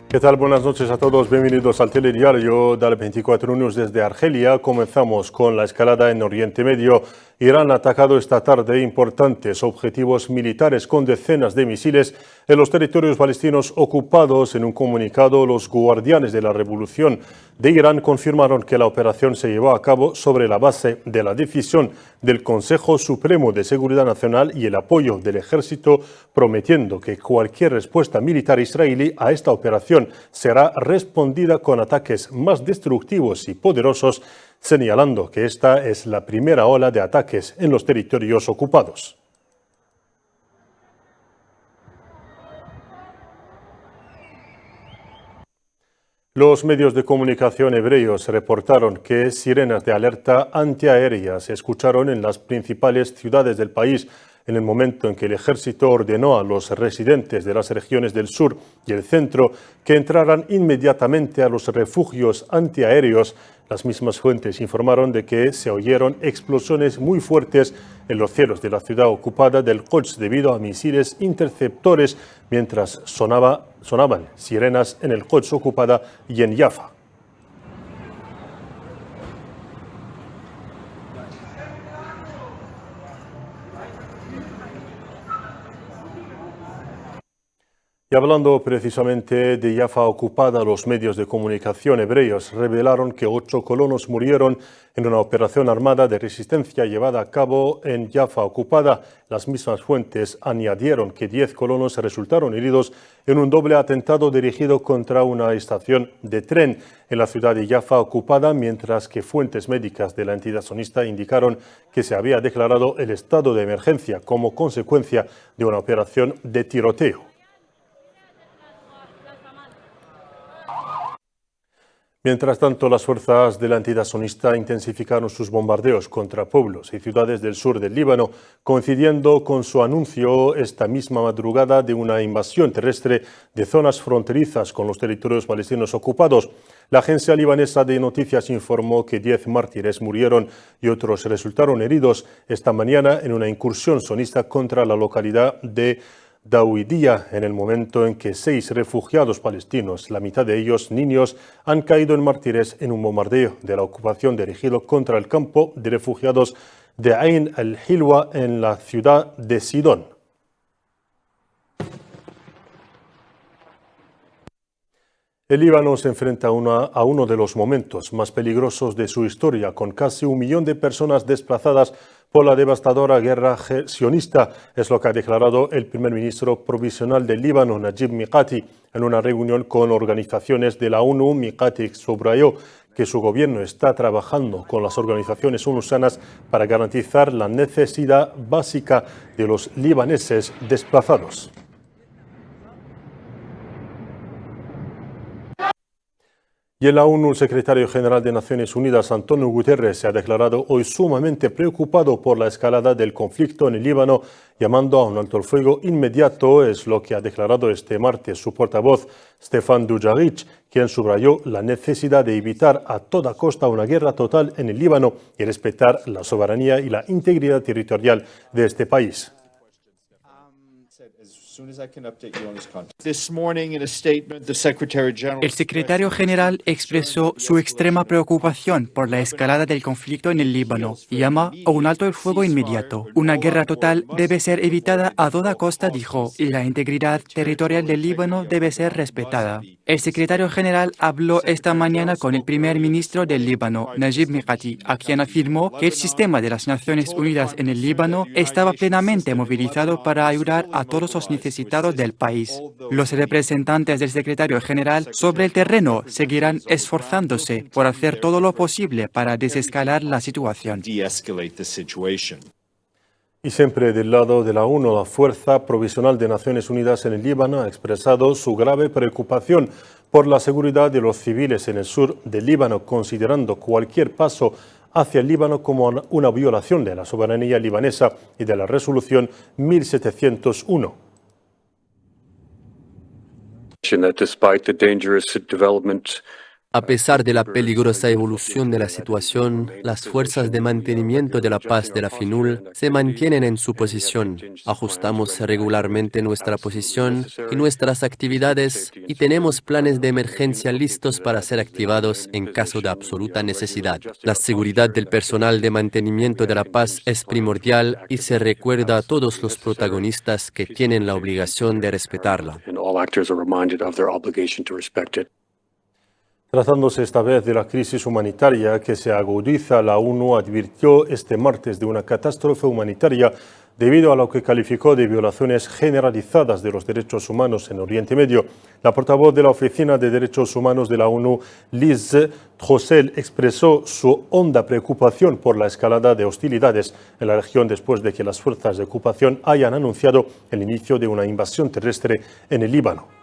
¿Qué tal? Buenas noches a todos. Bienvenidos al telediario del 24 News desde Argelia. Comenzamos con la escalada en Oriente Medio. Irán ha atacado esta tarde importantes objetivos militares con decenas de misiles en los territorios palestinos ocupados. En un comunicado, los guardianes de la revolución de Irán confirmaron que la operación se llevó a cabo sobre la base de la decisión del Consejo Supremo de Seguridad Nacional y el apoyo del ejército, prometiendo que cualquier respuesta militar israelí a esta operación será respondida con ataques más destructivos y poderosos, señalando que esta es la primera ola de ataques en los territorios ocupados. Los medios de comunicación hebreos reportaron que sirenas de alerta antiaérea se escucharon en las principales ciudades del país en el momento en que el ejército ordenó a los residentes de las regiones del sur y el centro que entraran inmediatamente a los refugios antiaéreos. Las mismas fuentes informaron de que se oyeron explosiones muy fuertes en los cielos de la ciudad ocupada del Quds debido a misiles interceptores mientras sonaban sirenas en el Quds ocupada y en Jaffa. Y hablando precisamente de Jaffa ocupada, los medios de comunicación hebreos revelaron que 8 colonos murieron en una operación armada de resistencia llevada a cabo en Jaffa ocupada. Las mismas fuentes añadieron que 10 colonos resultaron heridos en un doble atentado dirigido contra una estación de tren en la ciudad de Jaffa ocupada, mientras que fuentes médicas de la entidad sionista indicaron que se había declarado el estado de emergencia como consecuencia de una operación de tiroteo. Mientras tanto, las fuerzas de la entidad sionista intensificaron sus bombardeos contra pueblos y ciudades del sur del Líbano, coincidiendo con su anuncio esta misma madrugada de una invasión terrestre de zonas fronterizas con los territorios palestinos ocupados. La agencia libanesa de noticias informó que 10 mártires murieron y otros resultaron heridos esta mañana en una incursión sionista contra la localidad de Dawidiya, en el momento en que 6 refugiados palestinos, la mitad de ellos niños, han caído en mártires en un bombardeo de la ocupación dirigido contra el campo de refugiados de Ain al-Hilwa en la ciudad de Sidón. El Líbano se enfrenta a uno de los momentos más peligrosos de su historia, con casi 1 millón de personas desplazadas por la devastadora guerra sionista. Es lo que ha declarado el primer ministro provisional del Líbano, Najib Mikati, en una reunión con organizaciones de la ONU. Mikati subrayó que su gobierno está trabajando con las organizaciones onusianas para garantizar la necesidad básica de los libaneses desplazados. Y en la ONU, el secretario general de Naciones Unidas, Antonio Guterres, se ha declarado hoy sumamente preocupado por la escalada del conflicto en el Líbano, llamando a un alto el fuego inmediato. Es lo que ha declarado este martes su portavoz, Stefan Dujarric, quien subrayó la necesidad de evitar a toda costa una guerra total en el Líbano y respetar la soberanía y la integridad territorial de este país. El secretario general expresó su extrema preocupación por la escalada del conflicto en el Líbano y llama a un alto el fuego inmediato. Una guerra total debe ser evitada a toda costa, dijo, y la integridad territorial del Líbano debe ser respetada. El secretario general habló esta mañana con el primer ministro del Líbano, Najib Mikati, a quien afirmó que el sistema de las Naciones Unidas en el Líbano estaba plenamente movilizado para ayudar a todos los necesitados del país. Los representantes del secretario general sobre el terreno seguirán esforzándose por hacer todo lo posible para desescalar la situación. Y siempre del lado de la ONU, la Fuerza Provisional de Naciones Unidas en el Líbano ha expresado su grave preocupación por la seguridad de los civiles en el sur del Líbano, considerando cualquier paso hacia el Líbano como una violación de la soberanía libanesa y de la resolución 1701. A pesar de la peligrosa evolución de la situación, las fuerzas de mantenimiento de la paz de la FINUL se mantienen en su posición. Ajustamos regularmente nuestra posición y nuestras actividades y tenemos planes de emergencia listos para ser activados en caso de absoluta necesidad. La seguridad del personal de mantenimiento de la paz es primordial y se recuerda a todos los protagonistas que tienen la obligación de respetarla. Tratándose esta vez de la crisis humanitaria que se agudiza, la ONU advirtió este martes de una catástrofe humanitaria debido a lo que calificó de violaciones generalizadas de los derechos humanos en Oriente Medio. La portavoz de la Oficina de Derechos Humanos de la ONU, Liz Throssell, expresó su honda preocupación por la escalada de hostilidades en la región después de que las fuerzas de ocupación hayan anunciado el inicio de una invasión terrestre en el Líbano.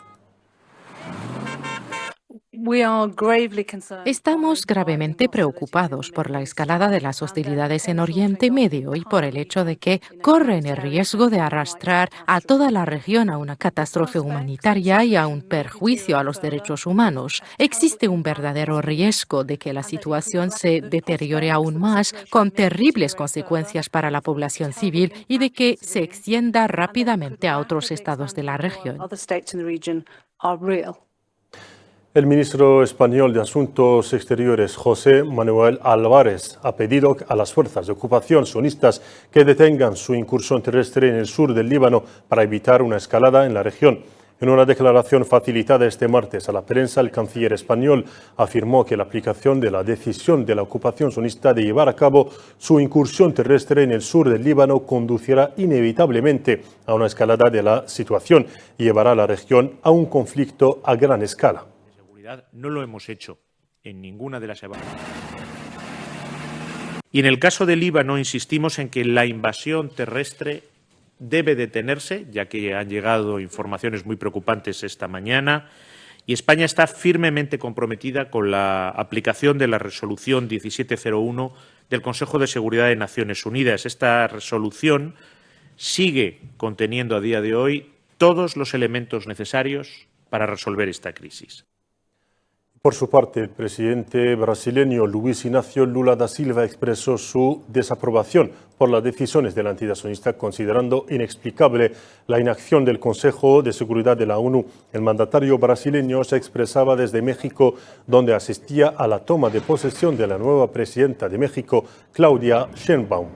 Estamos gravemente preocupados por la escalada de las hostilidades en Oriente Medio y por el hecho de que corren el riesgo de arrastrar a toda la región a una catástrofe humanitaria y a un perjuicio a los derechos humanos. Existe un verdadero riesgo de que la situación se deteriore aún más, con terribles consecuencias para la población civil y de que se extienda rápidamente a otros estados de la región. El ministro español de Asuntos Exteriores, José Manuel Álvarez, ha pedido a las fuerzas de ocupación sionistas que detengan su incursión terrestre en el sur del Líbano para evitar una escalada en la región. En una declaración facilitada este martes a la prensa, el canciller español afirmó que la aplicación de la decisión de la ocupación sionista de llevar a cabo su incursión terrestre en el sur del Líbano conducirá inevitablemente a una escalada de la situación y llevará a la región a un conflicto a gran escala. No lo hemos hecho en ninguna de las evaluaciones. Y en el caso del Líbano insistimos en que la invasión terrestre debe detenerse, ya que han llegado informaciones muy preocupantes esta mañana, y España está firmemente comprometida con la aplicación de la resolución 1701 del Consejo de Seguridad de Naciones Unidas. Esta resolución sigue conteniendo a día de hoy todos los elementos necesarios para resolver esta crisis. Por su parte, el presidente brasileño Luiz Inácio Lula da Silva expresó su desaprobación por las decisiones de la entidad sionista, considerando inexplicable la inacción del Consejo de Seguridad de la ONU. El mandatario brasileño se expresaba desde México, donde asistía a la toma de posesión de la nueva presidenta de México, Claudia Sheinbaum.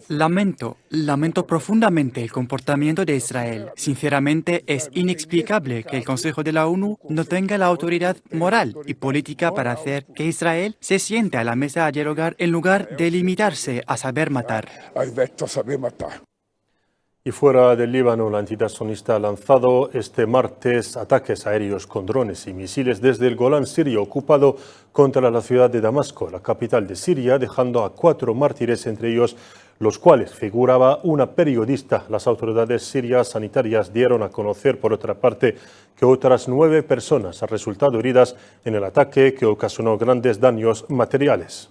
Lamento profundamente el comportamiento de Israel. Sinceramente, es inexplicable que el Consejo de la ONU no tenga la autoridad moral y política para hacer que Israel se siente a la mesa a dialogar en lugar de limitarse a saber matar. Y fuera del Líbano, la entidad sionista ha lanzado este martes ataques aéreos con drones y misiles desde el Golán sirio ocupado contra la ciudad de Damasco, la capital de Siria, dejando a 4 mártires, entre ellos los cuales figuraba una periodista. Las autoridades sirias sanitarias dieron a conocer, por otra parte, que otras 9 personas han resultado heridas en el ataque que ocasionó grandes daños materiales.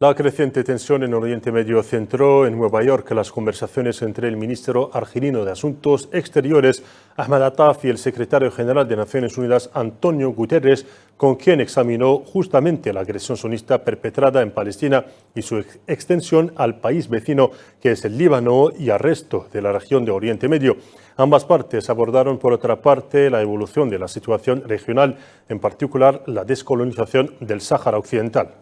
La creciente tensión en Oriente Medio centró en Nueva York las conversaciones entre el ministro argelino de Asuntos Exteriores, Ahmed Attaf, y el secretario general de Naciones Unidas, Antonio Guterres, con quien examinó justamente la agresión sionista perpetrada en Palestina y su extensión al país vecino, que es el Líbano, y al resto de la región de Oriente Medio. Ambas partes abordaron, por otra parte, la evolución de la situación regional, en particular la descolonización del Sáhara Occidental.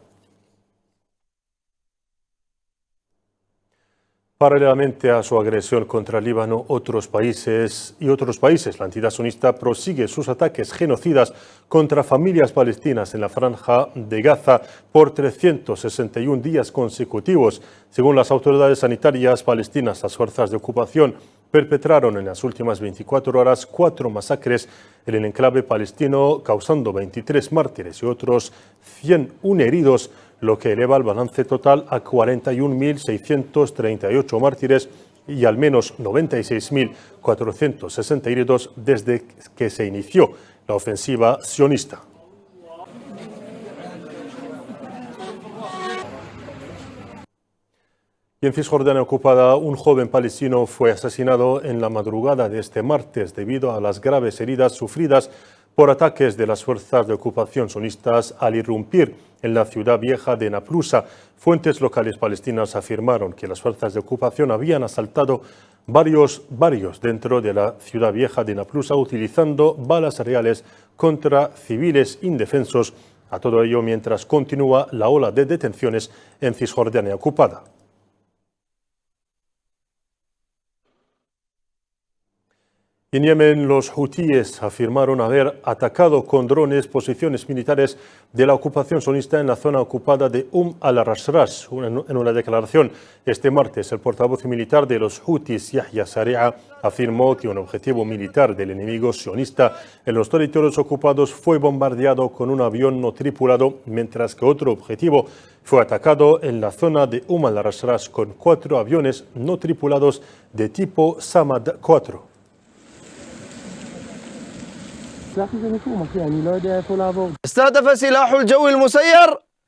Paralelamente a su agresión contra el Líbano, otros países, la entidad sionista prosigue sus ataques genocidas contra familias palestinas en la franja de Gaza por 361 días consecutivos. Según las autoridades sanitarias palestinas, las fuerzas de ocupación perpetraron en las últimas 24 horas 4 masacres en el enclave palestino, causando 23 mártires y otros 101 heridos, lo que eleva el balance total a 41.638 mártires y al menos 96.460 heridos desde que se inició la ofensiva sionista. Y en Cisjordania ocupada, un joven palestino fue asesinado en la madrugada de este martes debido a las graves heridas sufridas por ataques de las fuerzas de ocupación sionistas al irrumpir en la ciudad vieja de Naplusa. Fuentes locales palestinas afirmaron que las fuerzas de ocupación habían asaltado varios barrios dentro de la ciudad vieja de Naplusa utilizando balas reales contra civiles indefensos. A todo ello mientras continúa la ola de detenciones en Cisjordania ocupada. En Yemen, los hutíes afirmaron haber atacado con drones posiciones militares de la ocupación sionista en la zona ocupada de al-Rashrash. En una declaración este martes, el portavoz militar de los hutíes, Yahya Sari'a, afirmó que un objetivo militar del enemigo sionista en los territorios ocupados fue bombardeado con un avión no tripulado, mientras que otro objetivo fue atacado en la zona de al-Rashrash con 4 aviones no tripulados de tipo Samad 4.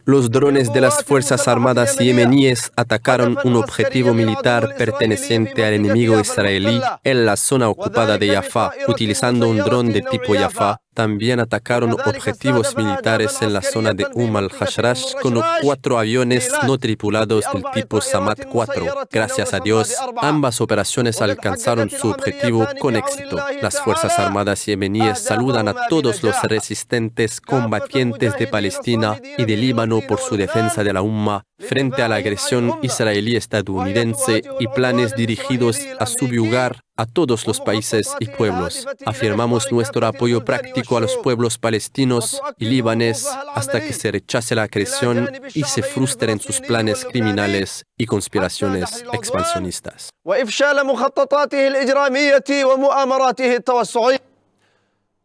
Los drones de las Fuerzas Armadas yemeníes atacaron un objetivo militar perteneciente al enemigo israelí en la zona ocupada de Jaffa, utilizando un dron de tipo Jaffa. También atacaron objetivos militares en la zona de al-Rashrash con 4 aviones no tripulados del tipo Samad 4. Gracias a Dios, ambas operaciones alcanzaron su objetivo con éxito. Las Fuerzas Armadas yemeníes saludan a todos los resistentes combatientes de Palestina y de Líbano por su defensa de la Umma frente a la agresión israelí-estadounidense y planes dirigidos a subyugar a todos los países y pueblos. Afirmamos nuestro apoyo práctico a los pueblos palestinos y libaneses hasta que se rechace la agresión y se frustren sus planes criminales y conspiraciones expansionistas.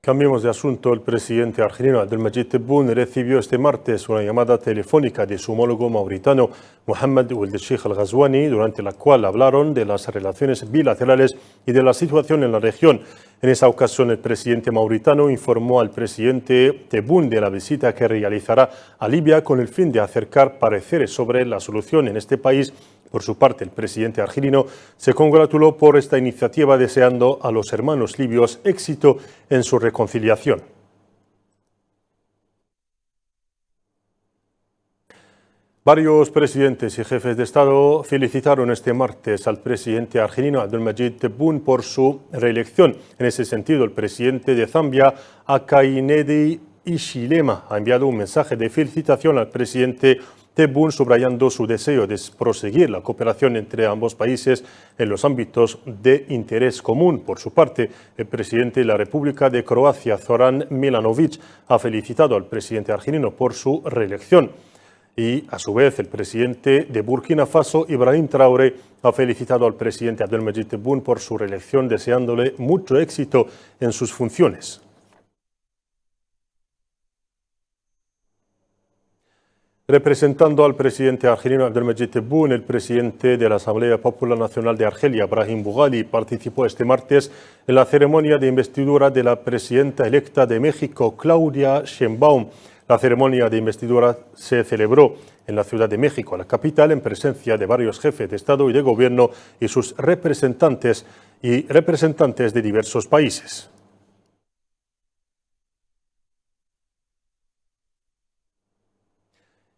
Cambiemos de asunto. El presidente argelino Abdelmadjid Tebboune recibió este martes una llamada telefónica de su homólogo mauritano Mohammed Ould Sheikh Al Ghazouani, durante la cual hablaron de las relaciones bilaterales y de la situación en la región. En esa ocasión, el presidente mauritano informó al presidente Tebboune de la visita que realizará a Libia con el fin de acercar pareceres sobre la solución en este país. Por su parte, el presidente argelino se congratuló por esta iniciativa, deseando a los hermanos libios éxito en su reconciliación. Varios presidentes y jefes de Estado felicitaron este martes al presidente argelino Abdelmadjid Tebboune por su reelección. En ese sentido, el presidente de Zambia, Hakainde Hichilema, ha enviado un mensaje de felicitación al presidente Tebboune, subrayando su deseo de proseguir la cooperación entre ambos países en los ámbitos de interés común. Por su parte, el presidente de la República de Croacia, Zoran Milanovic, ha felicitado al presidente argelino por su reelección. Y, a su vez, el presidente de Burkina Faso, Ibrahim Traoré, ha felicitado al presidente Abdelmadjid Tebboune por su reelección, deseándole mucho éxito en sus funciones. Representando al presidente argelino Abdelmadjid Tebboune, el presidente de la Asamblea Popular Nacional de Argelia, Brahim Boughali, participó este martes en la ceremonia de investidura de la presidenta electa de México, Claudia Sheinbaum. La ceremonia de investidura se celebró en la Ciudad de México, la capital, en presencia de varios jefes de Estado y de Gobierno y sus representantes de diversos países.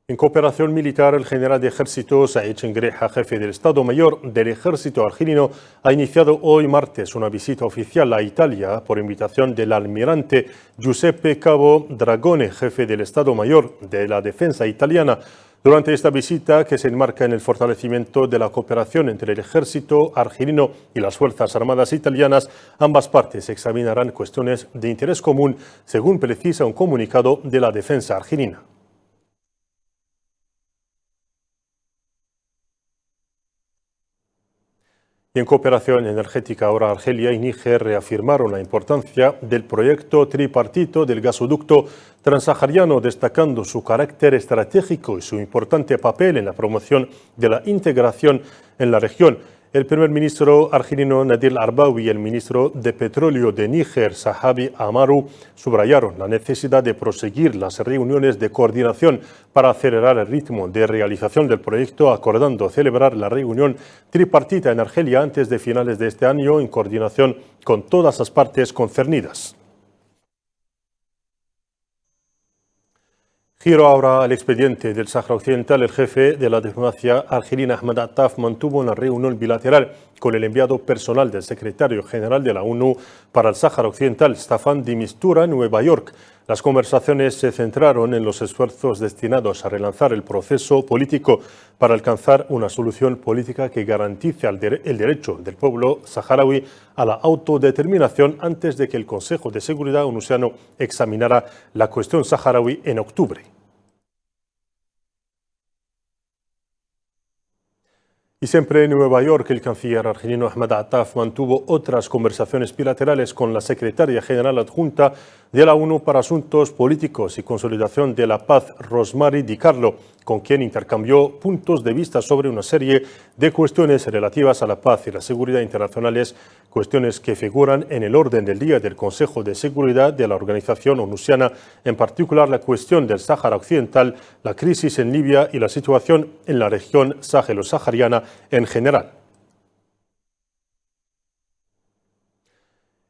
En cooperación militar, el general de ejército Said Chengreja, jefe del Estado Mayor del Ejército argelino, ha iniciado hoy martes una visita oficial a Italia por invitación del almirante Giuseppe Cavo Dragone, jefe del Estado Mayor de la Defensa italiana. Durante esta visita, que se enmarca en el fortalecimiento de la cooperación entre el ejército argelino y las Fuerzas Armadas italianas, ambas partes examinarán cuestiones de interés común, según precisa un comunicado de la defensa argelina. Y en cooperación energética, ahora Argelia y Níger reafirmaron la importancia del proyecto tripartito del gasoducto transsahariano, destacando su carácter estratégico y su importante papel en la promoción de la integración en la región. El primer ministro argelino Nadir Arbawi y el ministro de Petróleo de Níger, Sahabi Amaru, subrayaron la necesidad de proseguir las reuniones de coordinación para acelerar el ritmo de realización del proyecto, acordando celebrar la reunión tripartita en Argelia antes de finales de este año en coordinación con todas las partes concernidas. Giro ahora al expediente del Sáhara Occidental. El jefe de la diplomacia argelina, Ahmed Attaf, mantuvo una reunión bilateral con el enviado personal del secretario general de la ONU para el Sáhara Occidental, Staffan de Mistura, en Nueva York. Las conversaciones se centraron en los esfuerzos destinados a relanzar el proceso político para alcanzar una solución política que garantice el derecho del pueblo saharaui a la autodeterminación antes de que el Consejo de Seguridad onusiano examinara la cuestión saharaui en octubre. Y siempre en Nueva York, el canciller argelino Ahmed Attaf mantuvo otras conversaciones bilaterales con la secretaria general adjunta de la ONU para Asuntos Políticos y Consolidación de la Paz, Rosemary DiCarlo, con quien intercambió puntos de vista sobre una serie de cuestiones relativas a la paz y la seguridad internacionales, cuestiones que figuran en el orden del día del Consejo de Seguridad de la organización onusiana, en particular la cuestión del Sáhara Occidental, la crisis en Libia y la situación en la región sahelo-sahariana en general.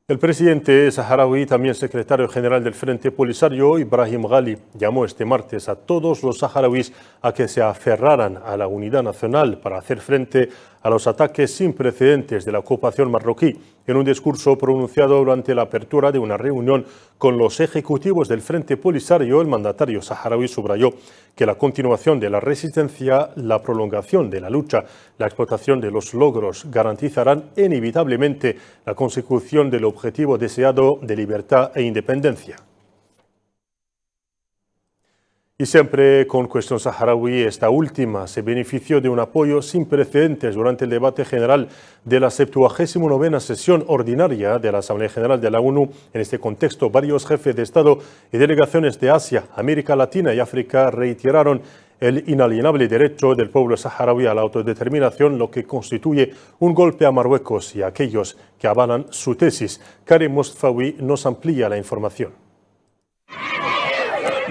El presidente saharaui, también secretario general del Frente Polisario, Ibrahim Ghali, llamó este martes a todos los saharauis a que se aferraran a la unidad nacional para hacer frente a los ataques sin precedentes de la ocupación marroquí. En un discurso pronunciado durante la apertura de una reunión con los ejecutivos del Frente Polisario, el mandatario saharaui subrayó que la continuación de la resistencia, la prolongación de la lucha, la explotación de los logros garantizarán inevitablemente la consecución del objetivo deseado de libertad e independencia. Y siempre con cuestión saharaui, esta última se benefició de un apoyo sin precedentes durante el debate general de la 79ª sesión ordinaria de la Asamblea General de la ONU. En este contexto, varios jefes de Estado y delegaciones de Asia, América Latina y África reiteraron el inalienable derecho del pueblo saharaui a la autodeterminación, lo que constituye un golpe a Marruecos y a aquellos que avalan su tesis. Karim Mostfawi nos amplía la información.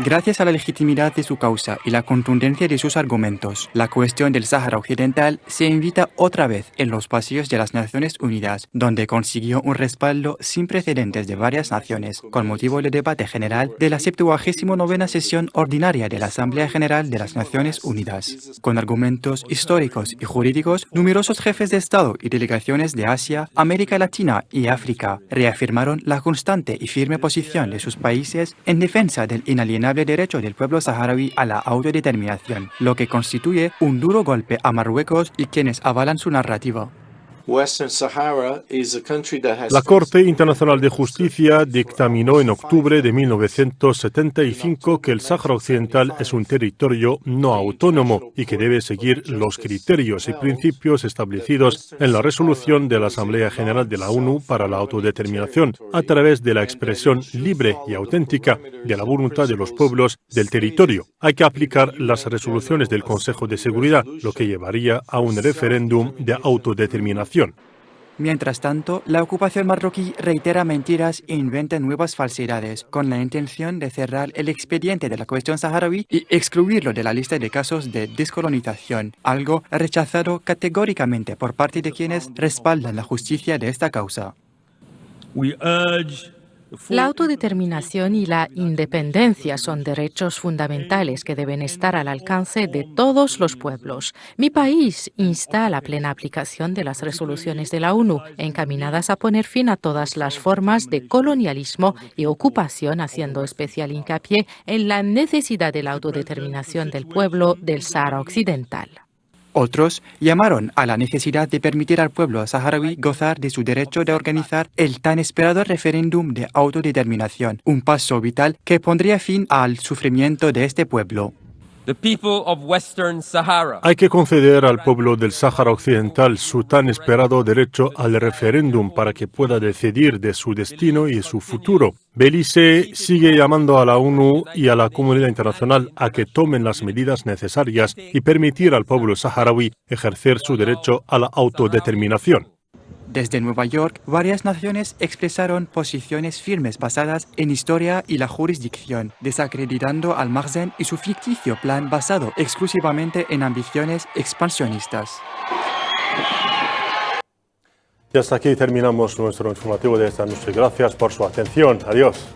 Gracias a la legitimidad de su causa y la contundencia de sus argumentos, la cuestión del Sáhara Occidental se invita otra vez en los pasillos de las Naciones Unidas, donde consiguió un respaldo sin precedentes de varias naciones, con motivo del debate general de la 79ª sesión ordinaria de la Asamblea General de las Naciones Unidas. Con argumentos históricos y jurídicos, numerosos jefes de Estado y delegaciones de Asia, América Latina y África reafirmaron la constante y firme posición de sus países en defensa del inalienable derecho del pueblo saharaui a la autodeterminación, lo que constituye un duro golpe a Marruecos y quienes avalan su narrativa. La Corte Internacional de Justicia dictaminó en octubre de 1975 que el Sáhara Occidental es un territorio no autónomo y que debe seguir los criterios y principios establecidos en la resolución de la Asamblea General de la ONU para la autodeterminación, a través de la expresión libre y auténtica de la voluntad de los pueblos del territorio. Hay que aplicar las resoluciones del Consejo de Seguridad, lo que llevaría a un referéndum de autodeterminación. Mientras tanto, la ocupación marroquí reitera mentiras e inventa nuevas falsedades, con la intención de cerrar el expediente de la cuestión saharaui y excluirlo de la lista de casos de descolonización, algo rechazado categóricamente por parte de quienes respaldan la justicia de esta causa. La autodeterminación y la independencia son derechos fundamentales que deben estar al alcance de todos los pueblos. Mi país insta a la plena aplicación de las resoluciones de la ONU, encaminadas a poner fin a todas las formas de colonialismo y ocupación, haciendo especial hincapié en la necesidad de la autodeterminación del pueblo del Sáhara Occidental. Otros llamaron a la necesidad de permitir al pueblo saharaui gozar de su derecho de organizar el tan esperado referéndum de autodeterminación, un paso vital que pondría fin al sufrimiento de este pueblo. the people of Western Sahara. Hay que conceder al pueblo del Sáhara Occidental su tan esperado derecho al referéndum para que pueda decidir de su destino y su futuro. Belice sigue llamando a la ONU y a la comunidad internacional a que tomen las medidas necesarias y permitir al pueblo saharaui ejercer su derecho a la autodeterminación. Desde Nueva York, varias naciones expresaron posiciones firmes basadas en historia y la jurisdicción, desacreditando al Makhzen y su ficticio plan basado exclusivamente en ambiciones expansionistas. Y hasta aquí terminamos nuestro informativo de esta noche. Gracias por su atención. Adiós.